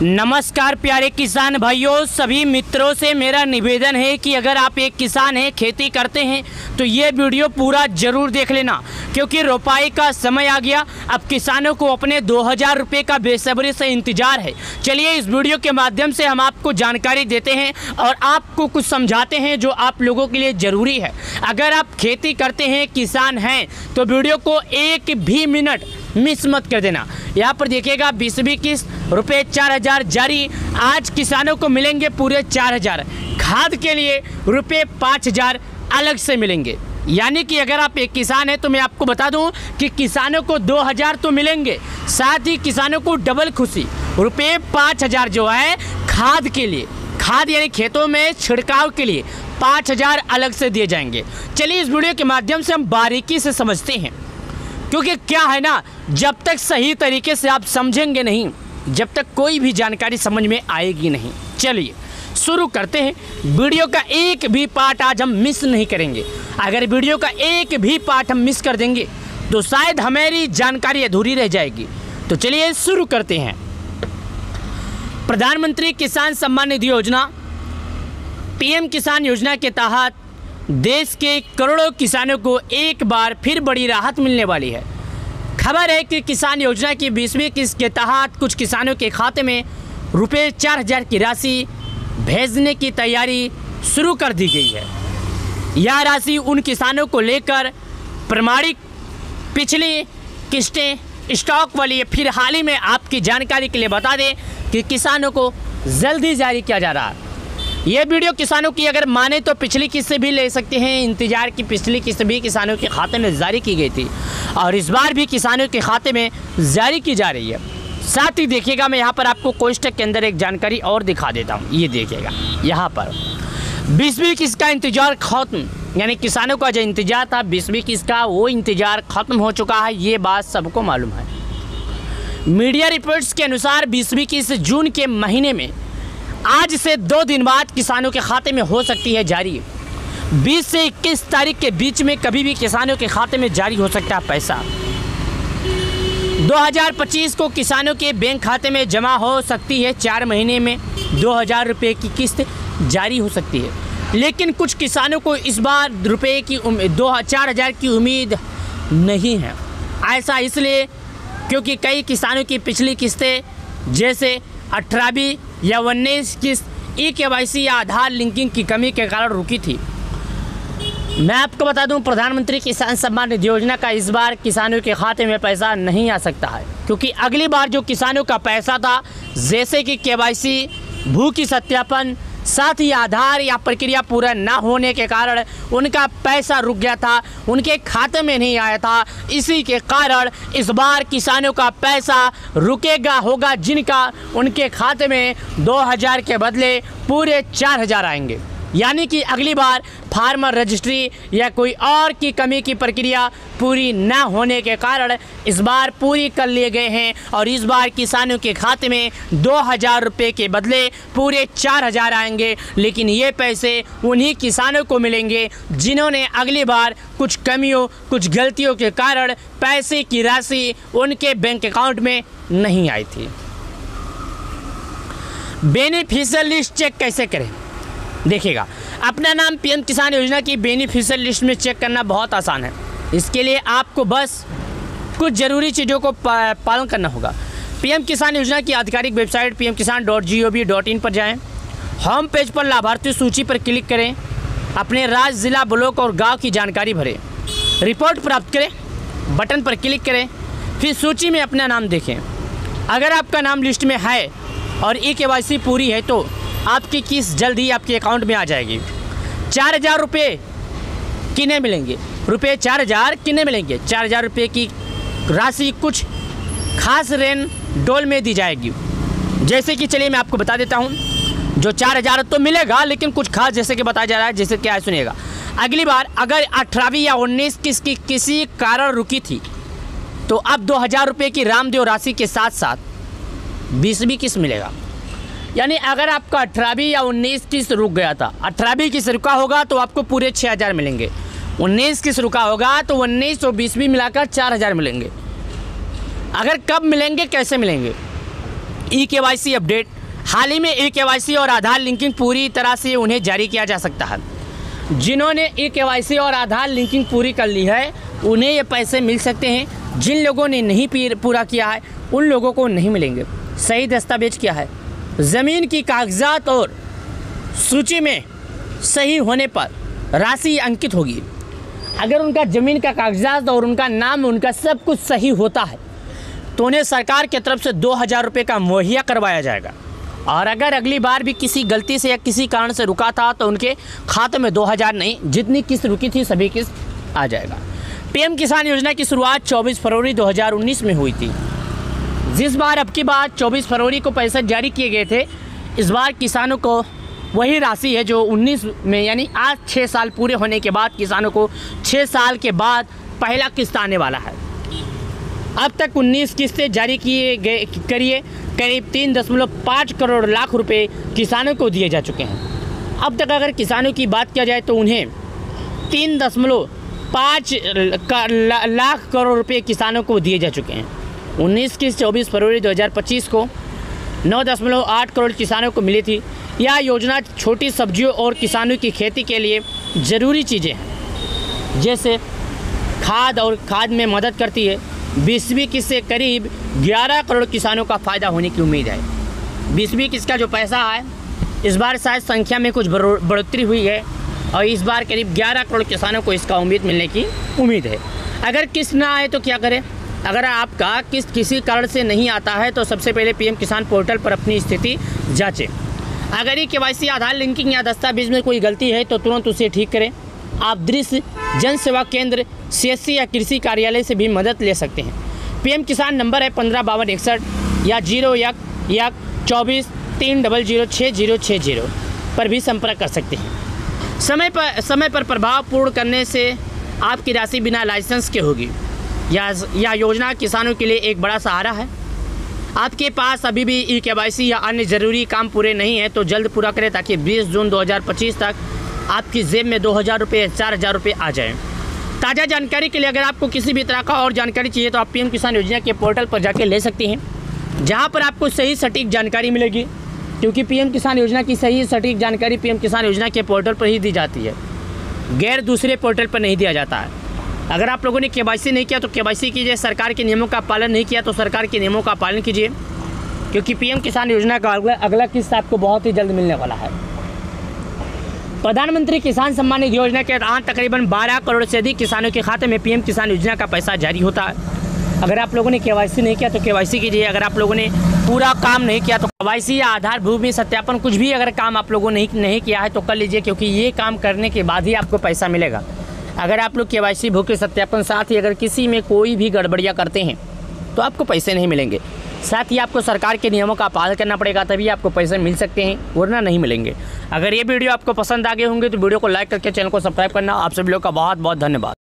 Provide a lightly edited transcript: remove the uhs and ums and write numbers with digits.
नमस्कार प्यारे किसान भाइयों, सभी मित्रों से मेरा निवेदन है कि अगर आप एक किसान हैं, खेती करते हैं तो ये वीडियो पूरा ज़रूर देख लेना, क्योंकि रोपाई का समय आ गया। अब किसानों को अपने 2000 रुपये का बेसब्री से इंतज़ार है। चलिए इस वीडियो के माध्यम से हम आपको जानकारी देते हैं और आपको कुछ समझाते हैं जो आप लोगों के लिए ज़रूरी है। अगर आप खेती करते हैं, किसान हैं, तो वीडियो को एक भी मिनट मिस मत कर देना। यहाँ पर देखिएगा 20वीं किस्त रुपये 4000 जारी। आज किसानों को मिलेंगे पूरे 4000। खाद के लिए रुपये 5000 अलग से मिलेंगे। यानी कि अगर आप एक किसान हैं तो मैं आपको बता दूं कि किसानों को 2000 तो मिलेंगे, साथ ही किसानों को डबल खुशी रुपये 5000 जो है खाद के लिए, खाद यानी खेतों में छिड़काव के लिए 5000 अलग से दिए जाएंगे। चलिए इस वीडियो के माध्यम से हम बारीकी से समझते हैं, क्योंकि क्या है ना, जब तक सही तरीके से आप समझेंगे नहीं, जब तक कोई भी जानकारी समझ में आएगी नहीं। चलिए शुरू करते हैं। वीडियो का एक भी पार्ट आज हम मिस नहीं करेंगे। अगर वीडियो का एक भी पार्ट हम मिस कर देंगे तो शायद हमारी जानकारी अधूरी रह जाएगी। तो चलिए शुरू करते हैं। प्रधानमंत्री किसान सम्मान निधि योजना, पीएम किसान योजना के तहत देश के करोड़ों किसानों को एक बार फिर बड़ी राहत मिलने वाली है। खबर है कि किसान योजना की 20वीं किस्त के तहत कुछ किसानों के खाते में रुपये 4000 की राशि भेजने की तैयारी शुरू कर दी गई है। यह राशि उन किसानों को लेकर प्रमाणिक पिछली किस्तें स्टॉक वाली है। फिर हाल ही में आपकी जानकारी के लिए बता दें कि किसानों को जल्दी जारी किया जा रहा है। ये वीडियो किसानों की अगर माने तो पिछली किस्त भी ले सकते हैं। इंतजार की पिछली किस्त भी किसानों के खाते में जारी की गई थी और इस बार भी किसानों के खाते में जारी की जा रही है। साथ ही देखिएगा, मैं यहाँ पर आपको कोष्टक के अंदर एक जानकारी और दिखा देता हूँ। ये देखिएगा, यहाँ पर 20वीं किस्त का इंतजार खत्म, यानी किसानों का जो इंतजार था 20वीं किस्त का, वो इंतजार खत्म हो चुका है। ये बात सबको मालूम है। मीडिया रिपोर्ट्स के अनुसार 20वीं किस्त जून के महीने में आज से 2 दिन बाद किसानों के खाते में हो सकती है जारी। 20 से 21 तारीख के बीच में कभी भी किसानों के खाते में जारी हो सकता है पैसा। 2025 को किसानों के बैंक खाते में जमा हो सकती है। 4 महीने में 2000 रुपये की किस्त जारी हो सकती है। लेकिन कुछ किसानों को इस बार रुपये की 4000 की उम्मीद नहीं है। ऐसा इसलिए क्योंकि कई किसानों की पिछली किस्तें जैसे 18वीं या 19 किस्त KYC या आधार लिंकिंग की कमी के कारण रुकी थी। मैं आपको बता दूं, प्रधानमंत्री किसान सम्मान निधि योजना का इस बार किसानों के खाते में पैसा नहीं आ सकता है, क्योंकि अगली बार जो किसानों का पैसा था, जैसे कि KYC, भू की सत्यापन, साथ ही आधार या प्रक्रिया पूरा ना होने के कारण उनका पैसा रुक गया था, उनके खाते में नहीं आया था। इसी के कारण इस बार किसानों का पैसा रुकेगा होगा, जिनका उनके खाते में 2000 के बदले पूरे 4000 आएंगे। यानी कि अगली बार फार्मर रजिस्ट्री या कोई और की कमी की प्रक्रिया पूरी न होने के कारण इस बार पूरी कर लिए गए हैं और इस बार किसानों के खाते में 2000 रुपये के बदले पूरे 4000 आएंगे। लेकिन ये पैसे उन्हीं किसानों को मिलेंगे जिन्होंने अगली बार कुछ कमियों, कुछ गलतियों के कारण पैसे की राशि उनके बैंक अकाउंट में नहीं आई थी। बेनिफिशियल लिस्ट चेक कैसे करें? देखिएगा, अपना नाम पीएम किसान योजना की बेनिफिशियल लिस्ट में चेक करना बहुत आसान है। इसके लिए आपको बस कुछ ज़रूरी चीज़ों को पालन करना होगा। पीएम किसान योजना की आधिकारिक वेबसाइट pmkisan.gov.in पर जाएं। होम पेज पर लाभार्थी सूची पर क्लिक करें। अपने राज्य, ज़िला, ब्लॉक और गांव की जानकारी भरें। रिपोर्ट प्राप्त करें बटन पर क्लिक करें। फिर सूची में अपना नाम देखें। अगर आपका नाम लिस्ट में है और KYC पूरी है तो आपकी किस्त जल्द ही आपके अकाउंट में आ जाएगी। 4000 रुपये किन्हें मिलेंगे? रुपये 4000 किन्हें मिलेंगे? 4000 रुपये की राशि कुछ खास रेन डोल में दी जाएगी। जैसे कि चलिए मैं आपको बता देता हूँ, जो 4000 तो मिलेगा, लेकिन कुछ खास जैसे कि बताया जा रहा है। जैसे क्या है सुनिएगा, अगली बार अगर 18वीं या 19 किस्त की किसी कारण रुकी थी तो अब 2000 रुपये की रामदेव राशि के साथ साथ 20वीं किस्त मिलेगा। यानी अगर आपका 18वीं या 19 किस्त रुक गया था, 18वीं किस्त रुका होगा तो आपको पूरे 6000 मिलेंगे। 19 किस्त रुका होगा तो 19 और 20वीं मिलाकर 4000 मिलेंगे। अगर कब मिलेंगे, कैसे मिलेंगे? E-KYC update. हाल ही में ई-केवाईसी और आधार लिंकिंग पूरी तरह से उन्हें जारी किया जा सकता है। जिन्होंने ई-केवाईसी और आधार लिंकिंग पूरी कर ली है उन्हें ये पैसे मिल सकते हैं। जिन लोगों ने नहीं पूरा किया है उन लोगों को नहीं मिलेंगे। सही दस्तावेज क्या है? ज़मीन की कागजात और सूची में सही होने पर राशि अंकित होगी। अगर उनका ज़मीन का कागजात और उनका नाम, उनका सब कुछ सही होता है तो उन्हें सरकार की तरफ से 2000 रुपये का मुहैया करवाया जाएगा। और अगर अगली बार भी किसी गलती से या किसी कारण से रुका था तो उनके खाते में 2000 नहीं, जितनी किस्त रुकी थी सभी किस्त आ जाएगा। पीएम किसान योजना की शुरुआत 24 फरवरी 2019 में हुई थी। जिस बार अब की बार 24 फरवरी को पैसे जारी किए गए थे, इस बार किसानों को वही राशि है जो 19 में, यानी आज 6 साल पूरे होने के बाद किसानों को 6 साल के बाद पहला किस्त आने वाला है। अब तक 19 किस्तें जारी किए गए करीब 3.5 करोड़ लाख रुपए किसानों को दिए जा चुके हैं। अब तक अगर किसानों की बात किया जाए तो उन्हें 3.5 लाख करोड़ रुपए किसानों को दिए जा चुके हैं। 19 किस्त 24 फरवरी 2025 को 9.8 करोड़ किसानों को मिली थी। यह योजना छोटी सब्जियों और किसानों की खेती के लिए ज़रूरी चीज़ें हैं, जैसे खाद में मदद करती है। 20वीं किस्त से करीब 11 करोड़ किसानों का फ़ायदा होने की उम्मीद है। 20वीं किस्त का जो पैसा है इस बार शायद संख्या में कुछ बढ़ोतरी हुई है और इस बार करीब 11 करोड़ किसानों को इसका मिलने की उम्मीद है। अगर किस्त ना आए तो क्या करें? अगर आपका किस्त किसी कारण से नहीं आता है तो सबसे पहले पीएम किसान पोर्टल पर अपनी स्थिति जांचें। अगर ये केवाईसी, आधार लिंकिंग या दस्तावेज में कोई गलती है तो तुरंत उसे ठीक करें। आप दृश्य जन सेवा केंद्र, सीएससी या कृषि कार्यालय से भी मदद ले सकते हैं। पीएम किसान नंबर है 155261 या 0 300 6060 पर भी संपर्क कर सकते हैं। समय पर प्रभावपूर्ण करने से आपकी राशि बिना लाइसेंस के होगी। यह योजना किसानों के लिए एक बड़ा सहारा है। आपके पास अभी भी ई-केवाईसी या अन्य ज़रूरी काम पूरे नहीं है तो जल्द पूरा करें ताकि 20 जून 2025 तक आपकी जेब में 2000 रुपये, 4000 रुपये आ जाएं। ताज़ा जानकारी के लिए अगर आपको किसी भी तरह का और जानकारी चाहिए तो आप पीएम किसान योजना के पोर्टल पर जाके ले सकते हैं, जहां पर आपको सही सटीक जानकारी मिलेगी। क्योंकि पीएम किसान योजना की सही सटीक जानकारी पीएम किसान योजना के पोर्टल पर ही दी जाती है, गैर दूसरे पोर्टल पर नहीं दिया जाता है। अगर आप लोगों ने केवाईसी नहीं किया तो केवाईसी कीजिए। सरकार के नियमों का पालन नहीं किया तो सरकार के नियमों का पालन कीजिए, क्योंकि पीएम किसान योजना का अगला किस्त आपको बहुत ही जल्द मिलने वाला है। प्रधानमंत्री किसान सम्मान निधि योजना के तहत तकरीबन 12 करोड़ से अधिक किसानों के खाते में पीएम किसान योजना का पैसा जारी होता है। अगर आप लोगों ने केवाईसी नहीं किया तो केवाईसी कीजिए। अगर आप लोगों ने पूरा काम नहीं किया तो केवाईसी या आधार भूमि सत्यापन कुछ भी अगर काम आप लोगों ने नहीं किया है तो कर लीजिए, क्योंकि ये काम करने के बाद ही आपको पैसा मिलेगा। अगर आप लोग केवाईसी, भूमि सत्यापन, साथ ही अगर किसी में कोई भी गड़बड़ियाँ करते हैं तो आपको पैसे नहीं मिलेंगे। साथ ही आपको सरकार के नियमों का पालन करना पड़ेगा, तभी आपको पैसे मिल सकते हैं, वरना नहीं मिलेंगे। अगर ये वीडियो आपको पसंद आ गए होंगे तो वीडियो को लाइक करके चैनल को सब्सक्राइब करना। आप सभी लोग का बहुत बहुत धन्यवाद।